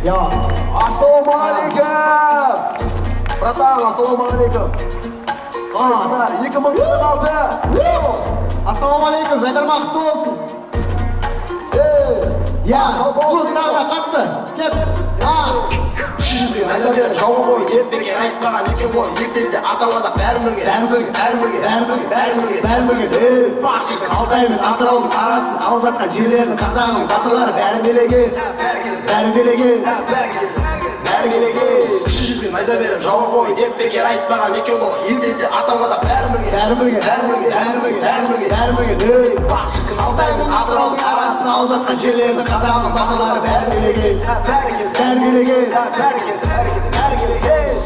Я. Ассалаумағалейкум. Братан, ассалаумағалейкум. Қалайсыңдар? 2026. Ассалаумағалейкум. Жайдарман құтты болсын. Я, сұлтыдағы қатты. Кет. Әзірден жауы ғой, етпеген айтпаған екен ғой. Ектенде аталада бәрін білген. Бақшық Алтаймен Атыраудың арасын алып жатқан жерлердің қазағының батырлары бәрін белеген. Кіші жүзген найза беріп жауы ғой, етпеген айтпаған екен ғой. Ектенде аталада бәрін білген. Бақшық Алтаймен Атыраудың арасын алып жатқан жерлердің қазағының батырлары бәрін белеген.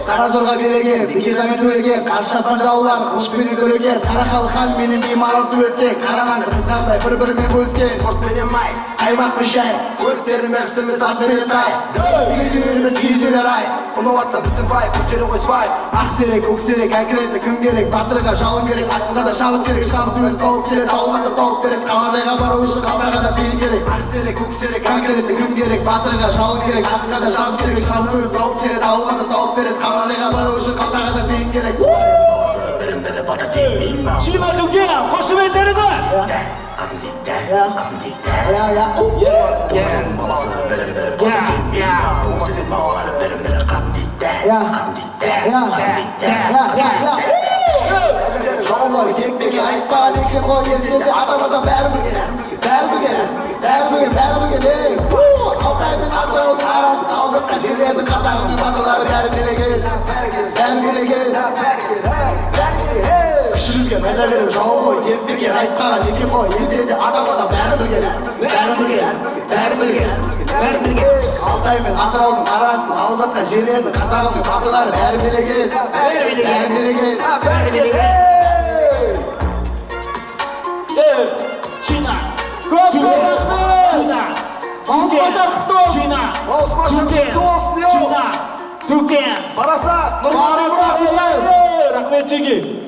Қара зорға береген, беке жаңа төлеген, қас шапқан жаулар, қылышпен көреген, қара халық хан менен беймаралсыз өскен, қарағанды қызғанбай бір-бірімен бөліскен, спортпенен май, аймақпен шай, көліктерін мерсіміз атменен тай, үйгеніміз күйізелер ай, ұнаватса бүтін бай, көтере қой свай, ақ серек, көк серек, әкіретті кім керек, батырға жалын керек, артында да шабыт керек, шабыт өз тауып келеді, алмаса тауып береді, қаладайға бару үшін қалтаға да тиын керек, ақ серек, көк серек, әкіретті кім керек, батырға жалын керек, артында да шабыт керек, шабыт өз тауып келеді, алмаса тауып береді, қаладайға бару үшін қалтаға да тиын керек. Бірін-бірі батыр демейм ау. Шиматуге, қошеметтеріңіз! Оның баласы бірін-бірі батыр демейм ау. Бұл сенің балалары бірін-бірі қатын дейді. Жауылар екпеге айтпаған екен ғой елдерде атамазан бәрі білген. Алтай мен Атыраудың арасын алып жатқан жерлердің қазағының батырлары бәрі береген. Кіші жүзген найза беріп жауы ғой, екпеге айтпаған екен ғой елдерде атамазан бәрі білген. Алтай мен Атыраудың арасын алып жатқан жерлердің қазағының батырлары бәрі береген. Чина! Көп рахмет! Маусымашар құтты болсын! Чина! Парасат! Рахмет жеге!